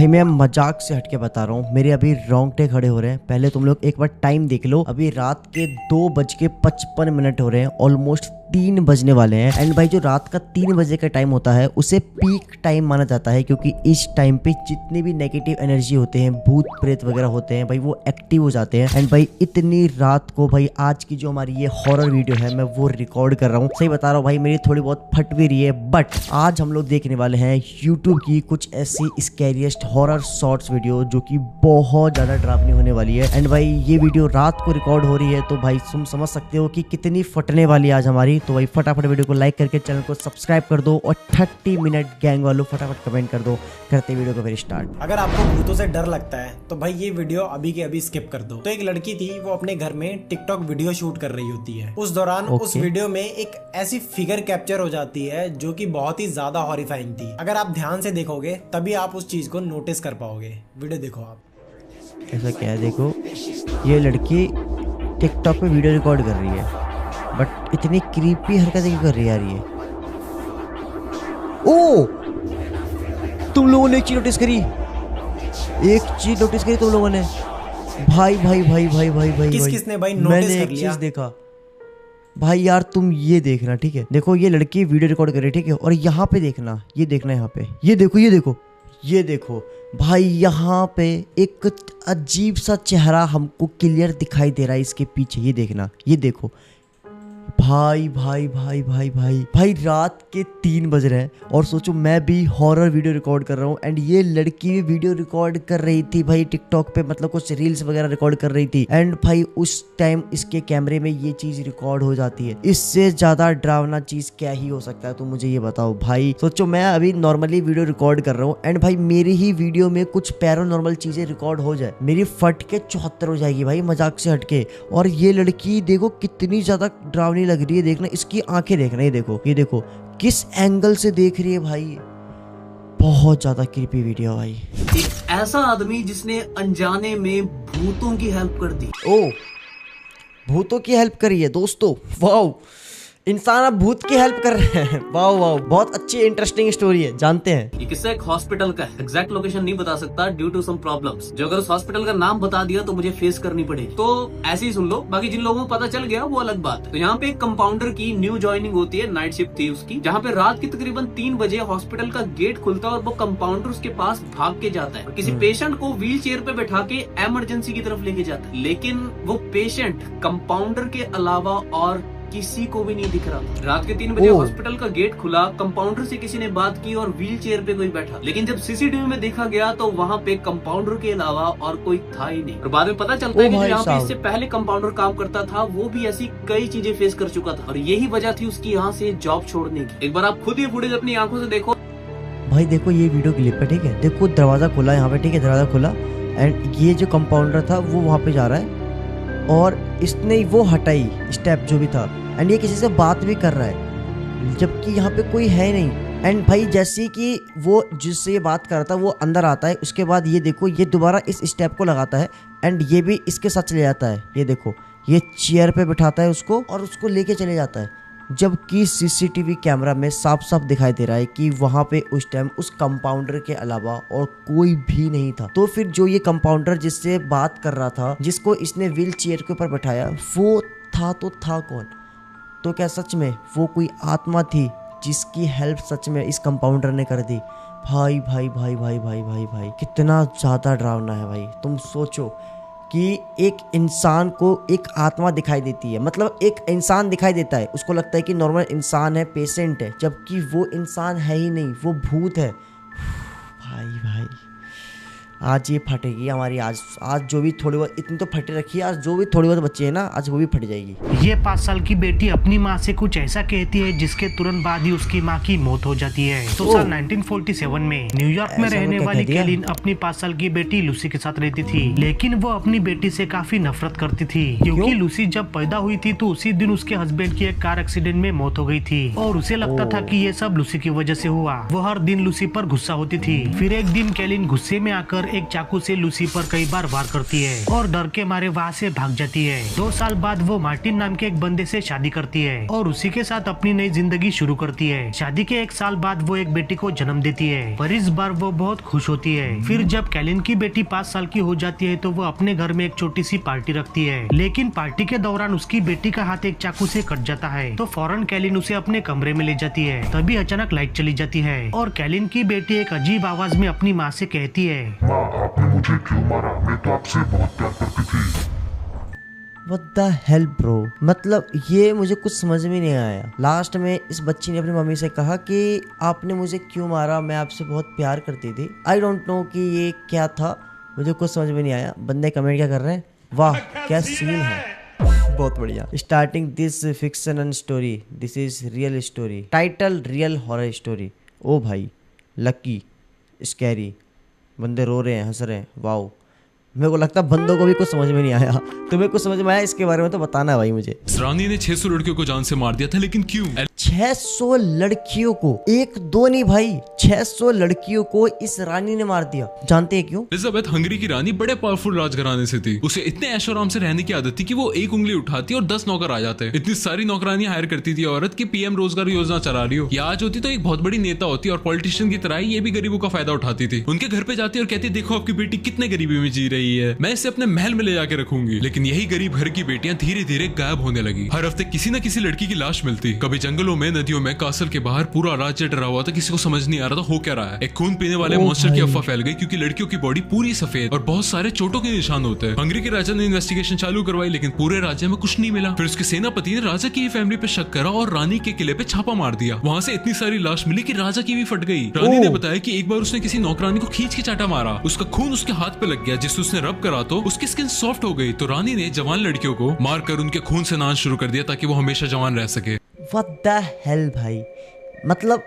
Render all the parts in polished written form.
भाई मैं मजाक से हटके बता रहा हूँ, मेरे अभी रोंगटे खड़े हो रहे हैं। पहले तुम लोग एक बार टाइम देख लो, अभी रात के 2:55 हो रहे हैं, ऑलमोस्ट 3 बजने वाले हैं। एंड भाई जो रात का 3 बजे का टाइम होता है उसे पीक टाइम माना जाता है, क्योंकि इस टाइम पे जितने भी नेगेटिव एनर्जी होते हैं, भूत प्रेत वगैरह होते हैं भाई, वो एक्टिव हो जाते हैं। एंड भाई इतनी रात को भाई आज की जो हमारी ये हॉरर वीडियो है मैं वो रिकॉर्ड कर रहा हूँ। सही बता रहा हूँ भाई, मेरी थोड़ी बहुत फट भी रही है, बट आज हम लोग देखने वाले हैं यूट्यूब की कुछ ऐसी स्कैरिएस्ट हॉरर शॉर्ट्स वीडियो जो कि बहुत ज्यादा डरावनी होने वाली है। एंड भाई ये वीडियो रात को रिकॉर्ड हो रही है, तो भाई तुम समझ सकते हो कि कितनी फटने वाली है आज हमारी। तो भाई फटाफट वीडियो को लाइक करके चैनल को सब्सक्राइब कर दो, और 30 मिनट गैंग वालों फटाफट कमेंट कर दो। करते वीडियो को फिर स्टार्ट। अगर आपको भूतों से डर लगता है तो भाई ये वीडियो अभी के अभी स्किप कर दो। तो एक लड़की थी, वो अपने घर में टिकटॉक वीडियो शूट कर रही होती है। उस दौरान उस वीडियो में एक ऐसी फिगर कैप्चर हो जाती है जो कि बहुत ही ज्यादा हॉरिफाइंग थी। अगर आप ध्यान से देखोगे तभी आप उस चीज को नोटिस कर पाओगे। वीडियो देखो आप। ऐसा क्या है, देखो ये लड़की टिकटॉक पे वीडियो रिकॉर्ड कर रही है, बट इतनी क्रीपी हरकतें क्यों कर रही है यार ये। ओ तुम लोगों ने एक चीज नोटिस करी, तुम लोगों ने। भाई भाई भाई भाई भाई भाई किसने भाई नोटिस मैंने कर एक लिया? चीज देखा भाई यार, तुम ये देखना ठीक है। देखो ये लड़की वीडियो रिकॉर्ड कर रही है ठीक है, और यहाँ पे देखना, ये देखना यहाँ पे, ये देखो भाई, यहाँ पे एक अजीब सा चेहरा हमको क्लियर दिखाई दे रहा है इसके पीछे। ये देखना, ये देखो भाई भाई भाई भाई भाई भाई रात के 3 बज रहे हैं, और सोचो मैं भी हॉरर वीडियो रिकॉर्ड कर रहा हूँ, एंड ये लड़की भी वीडियो रिकॉर्ड कर रही थी भाई टिकटॉक पे, मतलब कुछ रील्स वगैरह रिकॉर्ड कर रही थी। एंड भाई उस टाइम इसके कैमरे में ये चीज रिकॉर्ड हो जाती है। इससे ज्यादा डरावना चीज क्या ही हो सकता है, तुम मुझे ये बताओ भाई। सोचो मैं अभी नॉर्मली वीडियो रिकॉर्ड कर रहा हूँ, एंड भाई मेरी ही वीडियो में कुछ पैरानॉर्मल चीजें रिकॉर्ड हो जाए, मेरी फट के 74 हो जाएगी भाई, मजाक से हटके। और ये लड़की देखो कितनी ज्यादा डरावनी लग रही है, देखना इसकी आंखें देखना, ये देखो किस एंगल से देख रही है भाई। बहुत ज्यादा क्रीपी वीडियो भाई। एक ऐसा आदमी जिसने अनजाने में भूतों की हेल्प कर दी। ओ भूतों की हेल्प करी है दोस्तों, वाओ, इंसान अब भूत की हेल्प कर रहे हैं। वाओ वाओ, बहुत अच्छी इंटरेस्टिंग स्टोरी है, जानते हैं। ये किस्सा एक हॉस्पिटल का है, एग्जैक्ट लोकेशन नहीं बता सकता ड्यू टू सम प्रॉब्लम्स, जो अगर उस हॉस्पिटल का नाम बता दिया तो मुझे फेस करनी पड़ेगी। तो ऐसे ही सुन लो, बाकी जिन लोगों को पता चल गया वो अलग बात है। तो यहाँ पे एक कंपाउंडर की न्यू ज्वाइनिंग होती है, नाइट शिफ्ट थी उसकी, जहाँ पे रात की तकरीबन 3 बजे हॉस्पिटल का गेट खुलता है और वो कंपाउंडर उसके पास भाग के जाता है और किसी पेशेंट को व्हील चेयर पे बैठा के इमरजेंसी की तरफ लेके जाता है। लेकिन वो पेशेंट कंपाउंडर के अलावा और किसी को भी नहीं दिख रहा। रात के 3 बजे हॉस्पिटल का गेट खुला, कंपाउंडर से किसी ने बात की और व्हील चेयर पे कोई बैठा। लेकिन जब सीसीटीवी में देखा गया तो वहाँ पे कंपाउंडर के अलावा और कोई था ही नहीं। और बाद में पता चलता है कि यहाँ पे इससे पहले कंपाउंडर काम करता था, वो भी ऐसी कई चीजें फेस कर चुका था, और यही वजह थी उसकी यहाँ से जॉब छोड़ने की। एक बार आप खुद ही फुटेज अपनी आंखों से देखो भाई। देखो ये वीडियो क्लिप है ठीक है, देखो दरवाजा खुला यहाँ पे ठीक है, दरवाजा खुला, एंड ये जो कंपाउंडर था वो वहाँ पे जा रहा है, और इसने वो हटाई स्टेप जो भी था, एंड ये किसी से बात भी कर रहा है जबकि यहाँ पे कोई है नहीं। एंड भाई जैसे कि वो जिससे ये बात कर रहा था वो अंदर आता है, उसके बाद ये देखो ये दोबारा इस स्टेप को लगाता है, एंड ये भी इसके साथ चले जाता है। ये देखो ये चेयर पे बिठाता है उसको और उसको लेके चले जाता है, जबकि सीसीटीवी कैमरा में साफ साफ दिखाई दे रहा है कि वहां पे उस टाइम उस कंपाउंडर के अलावा और कोई भी नहीं था। तो फिर जो ये कंपाउंडर जिससे बात कर रहा था, जिसको इसने व्हील चेयर के ऊपर बैठाया, वो था तो था कौन? तो क्या सच में वो कोई आत्मा थी जिसकी हेल्प सच में इस कंपाउंडर ने कर दी? भाई भाई भाई भाई भाई भाई भाई कितना ज्यादा डरावना है भाई। तुम सोचो कि एक इंसान को एक आत्मा दिखाई देती है, मतलब एक इंसान दिखाई देता है, उसको लगता है कि नॉर्मल इंसान है, पेशेंट है, जबकि वो इंसान है ही नहीं, वो भूत है। भाई भाई आज ये फटेगी हमारी, आज जो भी थोड़ी बहुत, इतनी तो फटे रखी है, आज जो भी थोड़ी बहुत बच्चे हैं ना, आज वो भी फट जाएगी। ये 5 साल की बेटी अपनी माँ से कुछ ऐसा कहती है जिसके तुरंत बाद ही उसकी माँ की मौत हो जाती है। तो साल 1947 में न्यूयॉर्क में रहने वाली केलिन अपनी 5 साल की बेटी लूसी के साथ रहती थी, लेकिन वो अपनी बेटी से काफी नफरत करती थी, क्योंकि लूसी जब पैदा हुई थी तो उसी दिन उसके हस्बैंड की एक कार एक्सीडेंट में मौत हो गई थी, और उसे लगता था कि ये सब लूसी की वजह से हुआ। वो हर दिन लूसी पर गुस्सा होती थी। फिर एक दिन केलिन गुस्से में आकर एक चाकू से लूसी पर कई बार वार करती है और डर के मारे वहाँ से भाग जाती है। 2 साल बाद वो मार्टिन नाम के एक बंदे से शादी करती है और उसी के साथ अपनी नई जिंदगी शुरू करती है। शादी के 1 साल बाद वो एक बेटी को जन्म देती है, पर इस बार वो बहुत खुश होती है। फिर जब कैलिन की बेटी 5 साल की हो जाती है तो वो अपने घर में एक छोटी सी पार्टी रखती है, लेकिन पार्टी के दौरान उसकी बेटी का हाथ एक चाकू से कट जाता है। तो फौरन कैलिन उसे अपने कमरे में ले जाती है। तभी अचानक लाइट चली जाती है और कैलिन की बेटी एक अजीब आवाज में अपनी माँ से कहती है, माँ, आपने मुझे क्यों मारा? मैं तो आपसे बहुत प्यार करती थी। What the hell bro? मतलब ये मुझे कुछ समझ में नहीं आया। लास्ट में इस बच्ची ने अपनी मम्मी से कहा कि आपने मुझे क्यों मारा, मैं आपसे बहुत प्यार करती थी। आई डोंट नो कि ये क्या था, मुझे कुछ समझ में नहीं आया। बंदे कमेंट क्या कर रहे हैं, वाह क्या सीन है, बहुत बढ़िया। Starting this fiction and story, this is real story, title real horror story. ओ भाई लकी स्कैरी, बंदे रो रहे हैं, हंस रहे हैं, वाओ। मेरे को लगता है बंदों को भी कुछ समझ में नहीं आया। तुम्हें कुछ समझ में आया इसके बारे में तो बताना भाई मुझे। रानी ने 600 लड़कियों को जान से मार दिया था, लेकिन क्यों? 600 लड़कियों को, 1-2 नहीं भाई, 600 लड़कियों को इस रानी ने मार दिया। जानते हैं क्यों? एलिजाबेथ हंगरी की रानी बड़े पावरफुल राजघराने से थी। उसे इतने ऐशो आराम से रहने की आदत थी कि वो एक उंगली उठाती और 10 नौकर आ जाते। इतनी सारी नौकरानी हायर करती थी औरत की पीएम रोजगार योजना चला रही हो, या आज होती तो एक बहुत बड़ी नेता होती और पॉलिटिशियन की तरह ये भी गरीबों का फायदा उठाती थी। उनके घर पे जाती और कहती, देखो आपकी बेटी कितने गरीबी में जी रही है, मैं इसे अपने महल में ले जाके रखूंगी। लेकिन यही गरीब घर की बेटियां धीरे धीरे गायब होने लगी। हर हफ्ते किसी न किसी लड़की की लाश मिलती, कभी जंगलों में, नदियों में, कासल के बाहर। पूरा राज्य डरा हुआ था, किसी को समझ नहीं आ रहा था हो क्या रहा है। एक खून पीने वाले मॉन्स्टर की अफवाह फैल गई, क्योंकि लड़कियों की बॉडी पूरी सफेद और बहुत सारे चोटों के निशान होते हैं। हंगरी के राजा ने इन्वेस्टिगेशन चालू करवाई, लेकिन पूरे राज्य में कुछ नहीं मिला। फिर उसके सेनापति ने राजा की फैमिली पे शक करा और रानी के किले पे छापा मार दिया। वहाँ से इतनी सारी लाश मिली कि राजा की भी फट गई। रानी ने बताया कि एक बार उसने किसी नौकरानी को खींच के चाटा मारा, उसका खून उसके हाथ पे लग गया, जिससे उसने रब करा तो उसकी स्किन सॉफ्ट हो गई। तो रानी ने जवान लड़कियों को मारकर उनके खून से नाच शुरू कर दिया ताकि वो हमेशा जवान रह सके। What the hell भाई, मतलब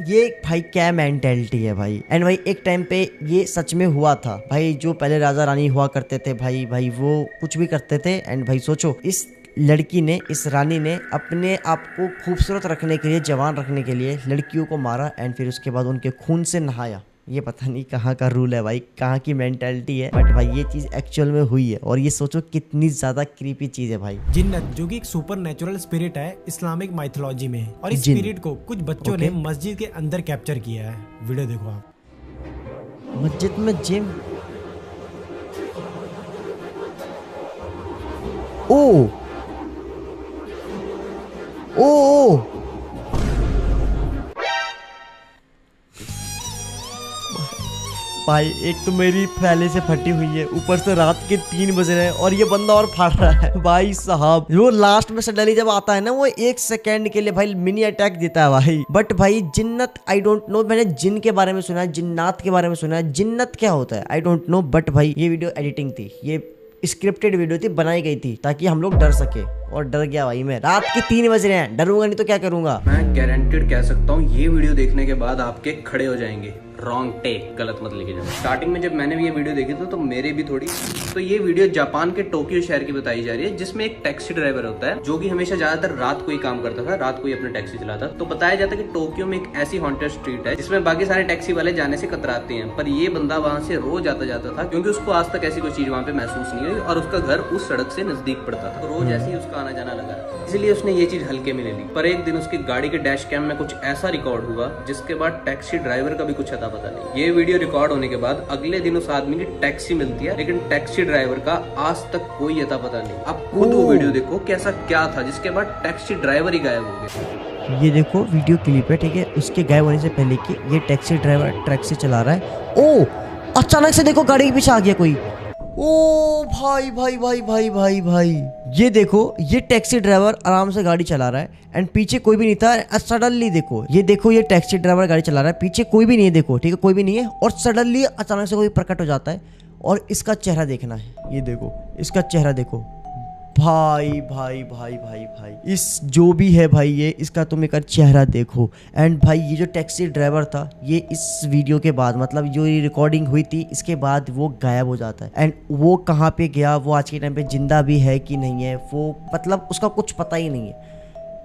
ये भाई क्या मेंटेलिटी है भाई। एंड भाई एक टाइम पे ये सच में हुआ था भाई, जो पहले राजा रानी हुआ करते थे भाई वो कुछ भी करते थे। एंड भाई सोचो, इस लड़की ने, इस रानी ने अपने आप को खूबसूरत रखने के लिए, जवान रखने के लिए लड़कियों को मारा एंड फिर उसके बाद उनके खून से नहाया। ये पता नहीं कहाँ का रूल है भाई, कहाँ की मेंटालिटी है, बट भाई ये चीज़ एक्चुअल में हुई है। और ये सोचो कितनी ज़्यादा क्रीपी चीज़ है भाई। जिन्नत जो कि एक सुपर नेचुरल स्पिरिट है इस्लामिक माइथोलॉजी में, और इस स्पिरिट को कुछ बच्चों ने मस्जिद के अंदर कैप्चर किया है। वीडियो देखो आप। मस्जिद में जिम, ओ ओ भाई, एक तो मेरी पहले से फटी हुई है, ऊपर से रात के 3 बज रहे हैं और ये बंदा और फाड़ रहा है भाई साहब। वो लास्ट में सडनली जब आता है ना, वो 1 सेकेंड के लिए भाई मिनी अटैक देता है भाई। बट भाई जिन्नत, आई डोंट नो, मैंने जिन के बारे में सुना है, जिन्नात के बारे में सुना है, जिन्नत क्या होता है आई डोंट नो। बट भाई ये वीडियो एडिटिंग थी, ये स्क्रिप्टेड वीडियो थी, बनाई गई थी ताकि हम लोग डर सके, और डर गया भाई मैं। रात के 3 बज रहे हैं, डरूंगा नहीं तो क्या करूंगा। मैं गारंटेड कह सकता हूँ ये वीडियो देखने के बाद आपके खड़े हो जाएंगे। रॉन्ग टेक, गलत मत लेके जाओ। स्टार्टिंग में जब मैंने भी ये वीडियो देखी थी तो मेरे भी थोड़ी, तो ये वीडियो जापान के टोक्यो शहर की बताई जा रही है, जिसमें एक टैक्सी ड्राइवर होता है जो कि हमेशा ज्यादातर रात को ही काम करता था, रात को ही अपने टैक्सी चलाता। तो बताया जाता है कि टोक्यो में एक ऐसी हॉन्टेड स्ट्रीट है जिसमें बाकी सारे टैक्सी वाले जाने से कतराते हैं, पर ये बंदा वहां से रोज आता जाता था, क्योंकि उसको आज तक ऐसी कोई चीज वहां पे महसूस नहीं हुई और उसका घर उस सड़क से नजदीक पड़ता था। तो रोज ऐसे ही उसका आना जाना लगा, इसलिए उसने ये चीज हल्के में ले ली। पर एक दिन उसकी गाड़ी के डैश कैम में कुछ ऐसा रिकॉर्ड हुआ जिसके बाद टैक्सी ड्राइवर का भी कुछ अता पता नहीं। ये वीडियो रिकॉर्ड होने के बाद अगले दिन उस आदमी की टैक्सी मिलती है, लेकिन टैक्सी ड्राइवर का आज तक कोई अता पता नहीं। अब खुद वो वीडियो देखो कैसा क्या था, जिसके बाद टैक्सी ड्राइवर ही गायब हो गया। ये देखो वीडियो क्लिप है, ठीक है, उसके गायब होने से पहले की ये टैक्सी ड्राइवर टैक्सी चला रहा है। ओ अचानक से देखो गाड़ी के पीछे आ गया कोई। ओ भाई भाई भाई भाई भाई भाई, ये देखो ये टैक्सी ड्राइवर आराम से गाड़ी चला रहा है एंड पीछे कोई भी नहीं था। सडनली देखो, ये देखो ये टैक्सी ड्राइवर गाड़ी चला रहा है, पीछे कोई भी नहीं है, देखो ठीक है, कोई भी नहीं है, और सडनली अचानक से कोई प्रकट हो जाता है और इसका चेहरा देखना है। ये देखो इसका चेहरा देखो भाई भाई भाई भाई भाई, इस जो भी है भाई ये, इसका तुम एक चेहरा देखो। एंड भाई ये जो टैक्सी ड्राइवर था, ये इस वीडियो के बाद, मतलब जो ये रिकॉर्डिंग हुई थी इसके बाद वो गायब हो जाता है। एंड वो कहाँ पे गया, वो आज के टाइम पे जिंदा भी है कि नहीं है, वो मतलब उसका कुछ पता ही नहीं है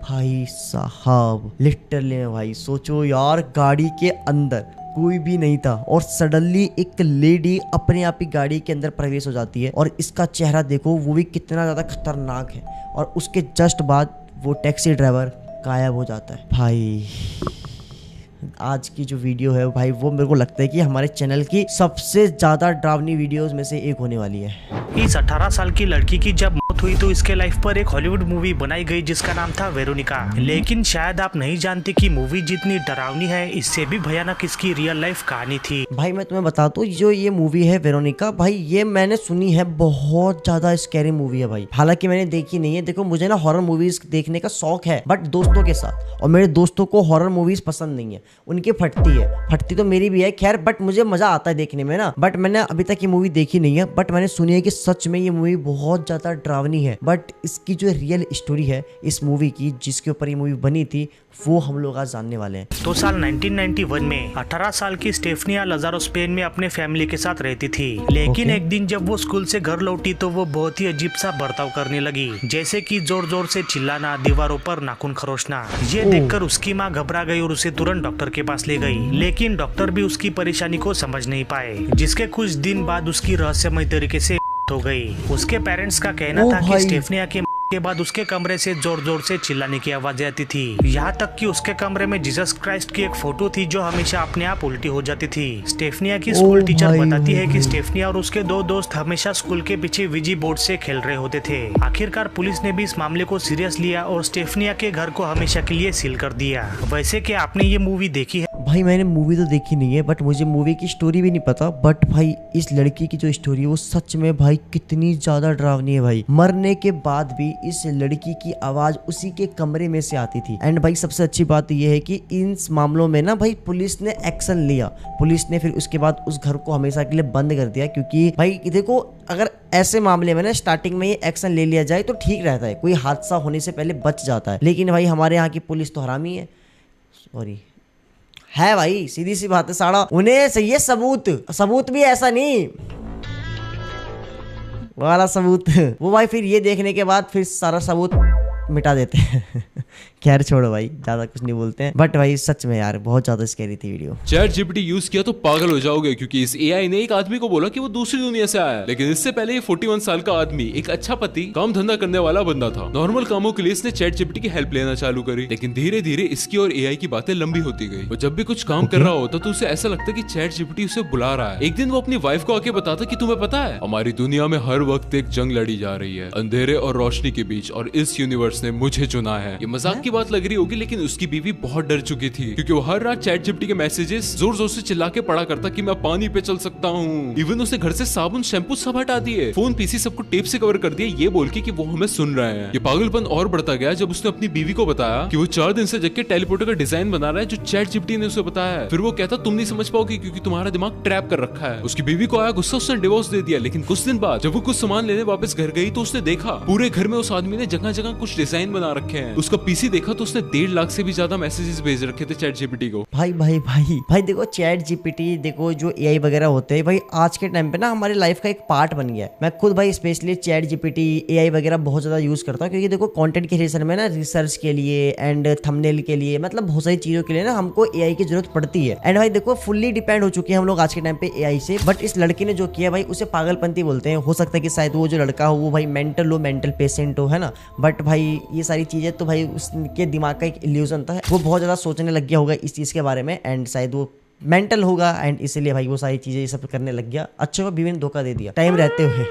भाई साहब। लिटरली भाई सोचो यार, गाड़ी के अंदर कोई भी नहीं था और सडनली एक लेडी अपने आप ही गाड़ी के अंदर प्रवेश हो जाती है और इसका चेहरा देखो वो भी कितना ज़्यादा खतरनाक है और उसके जस्ट बाद वो टैक्सी ड्राइवर गायब हो जाता है। भाई आज की जो वीडियो है भाई वो मेरे को लगता है कि हमारे चैनल की सबसे ज़्यादा डरावनी वीडियोस में से एक होने वाली है। इस 18 साल की लड़की की जब मौत हुई तो इसके लाइफ पर एक हॉलीवुड मूवी बनाई गई जिसका नाम था वेरोनिका। लेकिन शायद आप नहीं जानते कि मूवी जितनी डरावनी है इससे भी भयानक इसकी रियल लाइफ कहानी थी। भाई मैं तुम्हें बताता हूँ जो ये मूवी है वेरोनिका, भाई ये मैंने सुनी है बहुत ज्यादा स्कैरी मूवी है भाई। हालांकि मैंने देखी नहीं है। देखो मुझे ना हॉरर मूवीज देखने का शौक है बट दोस्तों के साथ, और मेरे दोस्तों को हॉरर मूवीज पसंद नहीं है, उनकी फटती तो मेरी भी है खैर, बट मुझे मजा आता है देखने में ना। बट मैंने अभी तक ये मूवी देखी नहीं है बट मैंने सुनी है कि सच में ये मूवी बहुत ज्यादा डरावनी है। बट इसकी जो रियल स्टोरी है इस मूवी की, जिसके ऊपर ये मूवी बनी थी, वो हम लोग आज जानने वाले हैं। तो साल 1991 में 18 साल की स्टेफनिया लजारो स्पेन में अपने फैमिली के साथ रहती थी। लेकिन एक दिन जब वो स्कूल से घर लौटी तो वो बहुत ही अजीब सा बर्ताव करने लगी, जैसे कि जोर जोर से चिल्लाना, दीवारों पर नाखून खरोचना। ये देखकर उसकी माँ घबरा गई और उसे तुरंत डॉक्टर के पास ले गई। लेकिन डॉक्टर भी उसकी परेशानी को समझ नहीं पाए, जिसके कुछ दिन बाद उसकी रहस्यमय तरीके से हो गई। उसके पेरेंट्स का कहना था कि स्टेफनिया के बाद उसके कमरे से जोर जोर से चिल्लाने की आवाजें आती थी। यहाँ तक कि उसके कमरे में जीसस क्राइस्ट की एक फोटो थी जो हमेशा अपने आप उल्टी हो जाती थी। स्टेफनिया की स्कूल टीचर बताती है कि स्टेफनिया और उसके दो दोस्त हमेशा स्कूल के पीछे विजी बोर्ड से खेल रहे होते थे। आखिरकार पुलिस ने भी इस मामले को सीरियस लिया और स्टेफनिया के घर को हमेशा के लिए सील कर दिया। वैसे क्या आपने ये मूवी देखी है? भाई मैंने मूवी तो देखी नहीं है बट मुझे मूवी की स्टोरी भी नहीं पता। बट भाई इस लड़की की जो स्टोरी है वो सच में भाई कितनी ज्यादा डरावनी है भाई। मरने के बाद भी इस लड़की की आवाज उसी के कमरे में से आती थी। एंड भाई सबसे अच्छी बात यह है कि इन मामलों में ना भाई पुलिस ने एक्शन लिया। पुलिस ने फिर उसके बाद उस घर को हमेशा के लिए बंद कर दिया, क्योंकि भाई देखो अगर ऐसे मामले में ना स्टार्टिंग में ही एक्शन ले लिया जाए तो ठीक रहता है, कोई हादसा होने से पहले बच जाता है। लेकिन भाई हमारे यहाँ की पुलिस तो हरामी है, सॉरी है भाई, सीधी सी बात है साड़ा। उन्हें चाहिए सबूत भी ऐसा नहीं वाला सबूत वो भाई फिर ये देखने के बाद फिर सारा सबूत मिटा देते हैं खैर छोड़ो भाई, ज्यादा कुछ नहीं बोलते हैं। बट भाई सच में यार बहुत ज्यादा स्कैरी थी वीडियो। चैट जीपीटी यूज किया तो पागल हो जाओगे, क्योंकि इस एआई ने एक आदमी को बोला कि वो दूसरी दुनिया से आया है। लेकिन इससे पहले ये 41 साल का आदमी एक अच्छा पति, काम धंधा करने वाला बंदा था। नॉर्मल कामों के लिए इसने चैट जीपीटी की हेल्प लेना चालू करी। लेकिन धीरे धीरे इसकी और एआई की बातें लंबी होती गई। और जब भी कुछ काम कर रहा होता तो उसे ऐसा लगता कि चैट जीपीटी उसे बुला रहा है। एक दिन वो अपनी वाइफ को आके बताता कि तुम्हें पता है हमारी दुनिया में हर वक्त एक जंग लड़ी जा रही है, अंधेरे और रोशनी के बीच, और इस यूनिवर्स ने मुझे चुना है। ये मजाक की बात लग रही होगी लेकिन उसकी बीवी बहुत डर चुकी थी, क्योंकि वो हर रात चैट जीपीटी के मैसेजेस जोर जोर से चिल्ला के पढ़ा करता कि मैं पानी पे चल सकता हूँ। इवन उसने घर से साबुन, शैम्पू सब हटा दिए, फोन, पीसी सबको टेप से कवर कर दिया, ये बोल के कि वो हमें सुन रहे हैं। ये पागलपन और बढ़ता गया जब उसने अपनी बीवी को बताया कि वो 4 दिन से जग के टेलीपोर्टर का डिजाइन बना रहा है जो चैट जीपीटी ने उसे बताया है। फिर वो कहता तुम नहीं समझ पाओगे क्योंकि तुम्हारा दिमाग ट्रैप कर रखा है। उसकी बीवी को आया गुस्सा, उसने डिवोर्स दे दिया। लेकिन कुछ दिन बाद जब वो कुछ सामान लेने वापस घर गई तो उसने देखा पूरे घर में उस आदमी ने जगह जगह कुछ डिजाइन बना रखे हैं। उसका पीसी देखा तो उसने 1.5 लाख से भी ज्यादा मैसेजेस भेज रखे थे चैट जीपीटी को। भाई देखो चैट जीपीटी, देखो जो एआई वगैरह होते हैं भाई आज के टाइम पे ना हमारी लाइफ का एक पार्ट बन गया है। मैं खुद भाई स्पेशली चैट जीपीटी, एआई वगैरह बहुत ज्यादा यूज करता हूँ, क्योंकि देखो कंटेंट क्रिएशन में ना रिसर्च के लिए एंड थंबनेल के लिए, मतलब बहुत सारी चीजों के लिए ना हमको एआई की जरूरत पड़ती है। एंड भाई देखो फुल्ली डिपेंड हो चुके हैं हम लोग आज के टाइम पे एआई से। बट इस लड़की ने जो किया भाई उसे पागलपंती बोलते हैं। हो सकता है कि शायद वो जो लड़का हो वो भाई मेंटल पेशेंट हो, है ना। बट भाई ये सारी चीजें तो भाई उसके दिमाग का एक इल्यूजन था, वो बहुत ज्यादा सोचने लग गया होगा इस चीज के बारे में, एंड शायद वो मेंटल होगा एंड इसीलिए भाई वो सारी चीजें ये सब करने लग गया। अच्छे को बीवी ने धोखा दे दिया टाइम रहते हुए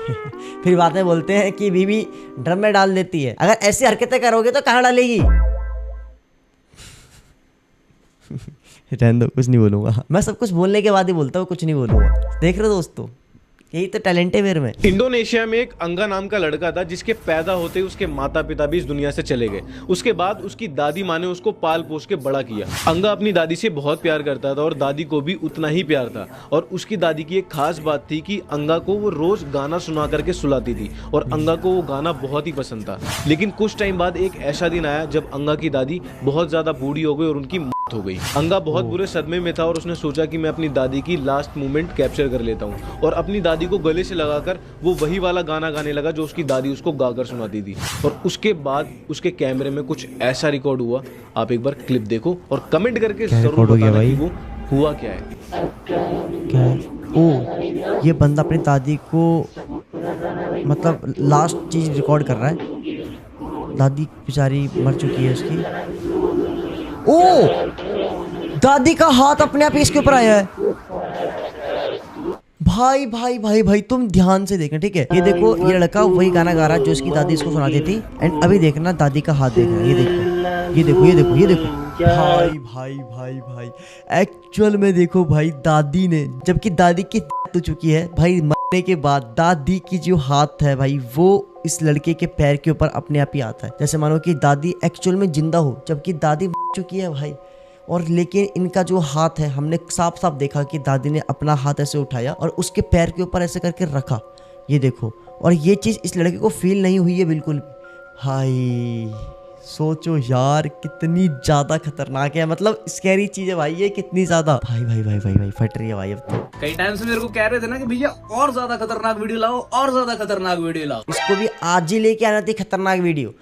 फिर बातें बोलते हैं कि बीवी ड्रम में डाल देती है। अगर ऐसी हरकतें करोगे तो कहाँ डालेगी रहने दो, कुछ नहीं बोलूंगा। मैं सब कुछ बोलने के बाद ही बोलता हूँ, कुछ नहीं बोलूंगा। देख रहे हो दोस्तों, यही तो टैलेंट है मेरे में। इंडोनेशिया में एक अंगा नाम का लड़का था जिसके पैदा होते ही उसके माता पिता भी इस दुनिया से चले गए। उसके बाद उसकी दादी माँ ने उसको पाल पोस के बड़ा किया। अंगा अपनी दादी से बहुत प्यार करता था और दादी को भी उतना ही प्यार था। और उसकी दादी की एक खास बात थी कि अंगा को वो रोज गाना सुना करके सुलाती थी और अंगा को वो गाना बहुत ही पसंद था। लेकिन कुछ टाइम बाद एक ऐसा दिन आया जब अंगा की दादी बहुत ज्यादा बूढ़ी हो गई और उनकी मौत हो गई। अंगा बहुत बुरे सदमे में था और उसने सोचा कि मैं अपनी दादी की लास्ट मोमेंट कैप्चर कर लेता हूँ, और अपनी दादी को गले से लगाकर वो वही वाला गाना गाने लगा जो उसकी दादी उसको गाकर सुनाती थी। और उसके बाद उसके कैमरे में कुछ ऐसा रिकॉर्ड हुआ। आप एक बार क्लिप देखो और कमेंट करके जरूर बताना कि वो हुआ क्या है? क्या है? ओ, ये बंदा अपनी दादी को मतलब लास्ट चीज रिकॉर्ड कर रहा है। दादी बेचारी मर चुकी है उसकी। ओ, दादी का हाथ अपने आप इसके ऊपर आया है। भाई भाई भाई भाई तुम ध्यान से देखना, ठीक है? ये देखो, ये लड़का वही गाना गा रहा है जो इसकी दादी इसको सुनाती थी। एंड अभी देखना दादी का हाथ देखना, ये देखो ये देखो ये देखो ये देखो। भाई भाई भाई भाई एक्चुअल में देखो भाई, दादी ने, जबकि दादी की हो चुकी है भाई, मरने के बाद दादी की जो हाथ है भाई वो इस लड़के के पैर के ऊपर अपने आप ही आता है। जैसे मानो कि दादी एक्चुअल में जिंदा हो, जबकि दादी मर चुकी है भाई। और लेकिन इनका जो हाथ है, हमने साफ साफ देखा कि दादी ने अपना हाथ ऐसे उठाया और उसके पैर के ऊपर ऐसे करके रखा, ये देखो। और ये चीज़ इस लड़के को फील नहीं हुई है बिल्कुल भी। हाय सोचो यार, कितनी ज़्यादा खतरनाक है, मतलब स्कैरी चीज़ है भाई ये, कितनी ज़्यादा। भाई भाई भाई भाई भाई फट रही है भाई अब तो। कई टाइम से मेरे को कह रहे थे ना कि भैया और ज्यादा खतरनाक वीडियो लाओ, और ज्यादा खतरनाक वीडियो लाओ। इसको भी आज ही लेके आना थी खतरनाक वीडियो।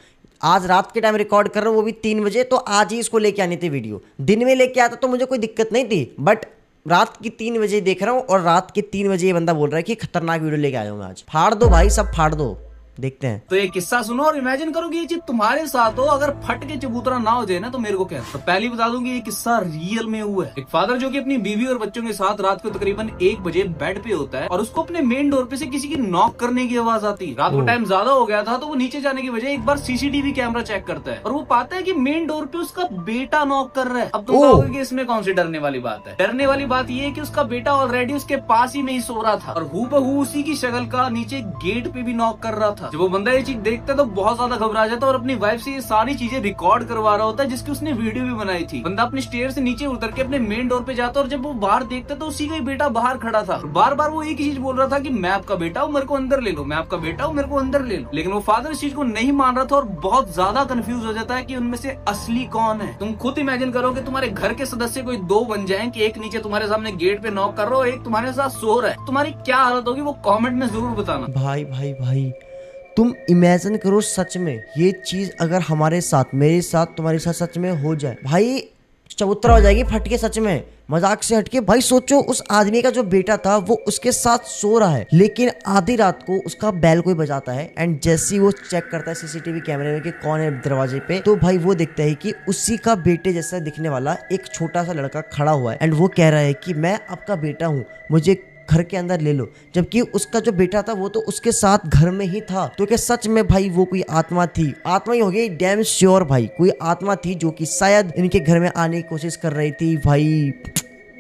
आज रात के टाइम रिकॉर्ड कर रहा हूँ, वो भी 3 बजे, तो आज ही इसको लेके आनी थी वीडियो। दिन में लेके आता तो मुझे कोई दिक्कत नहीं थी, बट रात की 3 बजे देख रहा हूँ और रात के 3 बजे ये बंदा बोल रहा है कि खतरनाक वीडियो लेके आया हूँ मैं आज। फाड़ दो भाई, सब फाड़ दो, देखते हैं। तो ये किस्सा सुनो और इमेजिन करो कि ये चीज तुम्हारे साथ हो, अगर फट के चबूतरा ना हो जाए ना तो मेरे को क्या। तो पहले बता दूं कि ये किस्सा रियल में हुआ है। एक फादर जो कि अपनी बीवी और बच्चों के साथ रात को तकरीबन 1 बजे बेड पे होता है और उसको अपने मेन डोर पे से किसी की नॉक करने की आवाज आती है। रात को टाइम ज्यादा हो गया था तो वो नीचे जाने की वजह एक बार सीसीटीवी कैमरा चेक करता है और वो पाता है कि मेन डोर पे उसका बेटा नॉक कर रहा है। अब तुम कहोगे कि इसमें कौन सी डरने वाली बात है? डरने वाली बात ये है कि उसका बेटा ऑलरेडी उसके पास ही में ही सो रहा था और हूबहू उसी की शक्ल का नीचे गेट पे भी नॉक कर रहा था। जब वो बंदा ये चीज देखता है तो बहुत ज्यादा घबरा जाता है और अपनी वाइफ से ये सारी चीजें रिकॉर्ड करवा रहा होता है, जिसकी उसने वीडियो भी बनाई थी। बंदा अपने स्टेयर से नीचे उतर के अपने मेन डोर पे जाता है और जब वो बाहर देखता है तो उसी का ही बेटा बाहर खड़ा था। बार बार वो एक ही चीज बोल रहा था कि मैं आपका बेटा हूँ, मेरे को अंदर ले लो, मैं आपका बेटा हूँ, मेरे को अंदर ले लो। लेकिन वो फादर इस चीज को नहीं मान रहा था और बहुत ज्यादा कंफ्यूज हो जाता है कि उनमें से असली कौन है। तुम खुद इमेजिन करो कि तुम्हारे घर के सदस्य कोई 2 बन जाएं, कि एक नीचे तुम्हारे सामने गेट पे नॉक कर रहा हो, एक तुम्हारे साथ सो रहा है, तुम्हारी क्या हालत होगी वो कमेंट में जरूर बताना। भाई भाई भाई तुम इमेजिन करो, सच में ये चीज अगर हमारे साथ, मेरे साथ, तुम्हारे साथ सच में हो जाए भाई, चबूतरा हो जाएगी फट के, सच में मजाक से हटके। भाई सोचो, उस आदमी का जो बेटा था वो उसके साथ सो रहा है, लेकिन आधी रात को उसका बेल कोई बजाता है एंड जैसे ही वो चेक करता है सीसीटीवी कैमरे में कि कौन है दरवाजे पे, तो भाई वो देखता है कि उसी का बेटे जैसा दिखने वाला एक छोटा सा लड़का खड़ा हुआ है एंड वो कह रहा है कि मैं आपका बेटा हूँ, मुझे घर के अंदर ले लो। जबकि उसका जो बेटा था वो तो उसके साथ घर में ही था। तो क्या सच में भाई वो कोई आत्मा थी? आत्मा ही होगी, डैम श्योर भाई, कोई आत्मा थी जो कि शायद इनके घर में आने की कोशिश कर रही थी भाई,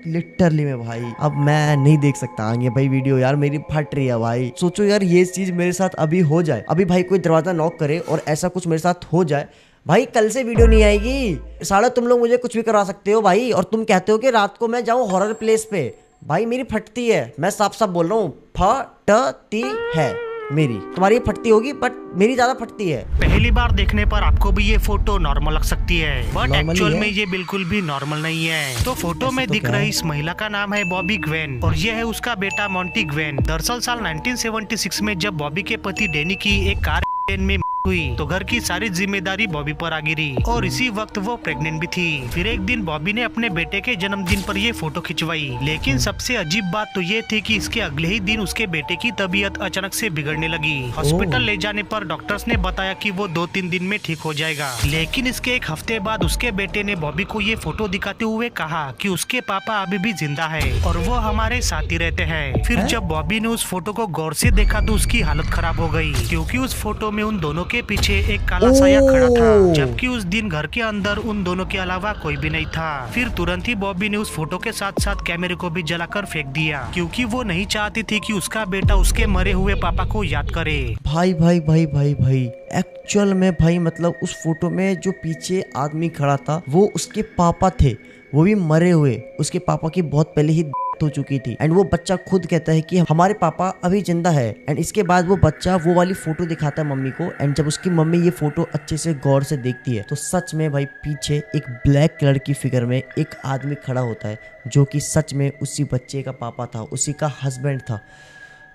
लिटरली में भाई। अब मैं नहीं देख सकता आगे भाई वीडियो, यार मेरी फट रही है भाई। सोचो यार ये चीज मेरे साथ अभी हो जाए, अभी भाई कोई दरवाजा नॉक करे और ऐसा कुछ मेरे साथ हो जाए भाई, कल से वीडियो नहीं आएगी। साले तुम लोग मुझे कुछ भी करवा सकते हो भाई, और तुम कहते हो कि रात को मैं जाऊं हॉरर प्लेस पे, भाई मेरी फटती है, मैं साफ साफ बोल रहा हूँ, फटती है मेरी। तुम्हारी फटती होगी बट मेरी ज्यादा फटती है। पहली बार देखने पर आपको भी ये फोटो नॉर्मल लग सकती है, बट Normal एक्चुअल ही है। में ये बिल्कुल भी नॉर्मल नहीं है। तो फोटो में तो दिख क्या रही है? इस महिला का नाम है बॉबी ग्वेन और ये है उसका बेटा मॉन्टी ग्वेन। दरअसल साल 1976 में जब बॉबी के पति डैनी की एक कार में हुई तो घर की सारी जिम्मेदारी बॉबी पर आ गिरी और इसी वक्त वो प्रेग्नेंट भी थी। फिर एक दिन बॉबी ने अपने बेटे के जन्मदिन पर ये फोटो खिंचवाई, लेकिन सबसे अजीब बात तो ये थी कि इसके अगले ही दिन उसके बेटे की तबीयत अचानक से बिगड़ने लगी। हॉस्पिटल ले जाने पर डॉक्टर्स ने बताया कि वो 2-3 दिन में ठीक हो जाएगा, लेकिन इसके 1 हफ्ते बाद उसके बेटे ने बॉबी को ये फोटो दिखाते हुए कहा कि उसके पापा अभी भी जिंदा है और वो हमारे साथ ही रहते हैं। फिर जब बॉबी ने उस फोटो को गौर से देखा तो उसकी हालत खराब हो गई, क्योंकि उस फोटो में उन दोनों के पीछे एक काला साया खड़ा था, जबकि उस दिन घर के अंदर उन दोनों के अलावा कोई भी नहीं था। फिर तुरंत ही बॉबी ने उस फोटो के साथ साथ कैमरे को भी जलाकर फेंक दिया, क्योंकि वो नहीं चाहती थी कि उसका बेटा उसके मरे हुए पापा को याद करे। भाई भाई भाई भाई भाई एक्चुअल में भाई, मतलब उस फोटो में जो पीछे आदमी खड़ा था वो उसके पापा थे, वो भी मरे हुए। उसके पापा की बहुत पहले ही हो चुकी थी एंड वो बच्चा खुद कहता है कि हमारे पापा अभी जिंदा है। एंड इसके बाद वो बच्चा वो वाली फोटो दिखाता है मम्मी को एंड जब उसकी मम्मी ये फोटो अच्छे से गौर से देखती है तो सच में भाई पीछे एक ब्लैक कलर की फिगर में एक आदमी खड़ा होता है जो कि सच में उसी बच्चे का पापा था, उसी का हस्बैंड था।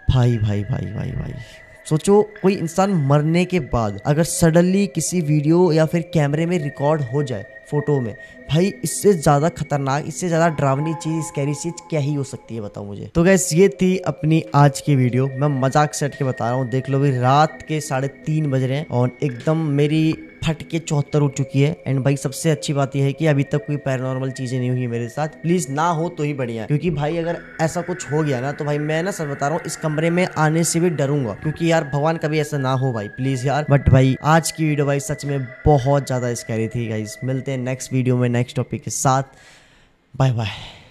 भाई भाई भाई भाई भाई सोचो कोई इंसान मरने के बाद अगर सडनली किसी वीडियो या फिर कैमरे में रिकॉर्ड हो जाए फोटो में, भाई इससे ज्यादा खतरनाक, इससे ज्यादा डरावनी चीज, स्कैरी चीज क्या ही हो सकती है बताओ मुझे। तो गैस ये थी अपनी आज की वीडियो, मैं मजाक सेट के बता रहा हूँ। देख लो भाई रात के 3:30 बज रहे हैं और एकदम मेरी फट के 74 उठ चुकी है। एंड भाई सबसे अच्छी बात यह है कि अभी तक कोई पैरानॉर्मल चीजें नहीं हुई मेरे साथ। प्लीज ना हो तो ही बढ़िया, क्योंकि भाई अगर ऐसा कुछ हो गया ना तो भाई मैं ना सच बता रहा हूँ इस कमरे में आने से भी डरूंगा, क्योंकि यार भगवान कभी ऐसा ना हो भाई प्लीज यार। बट भाई आज की वीडियो भाई सच में बहुत ज्यादा स्कैरी थी गाइस। मिलते हैं नेक्स्ट वीडियो में नेक्स्ट टॉपिक के साथ। Bye bye.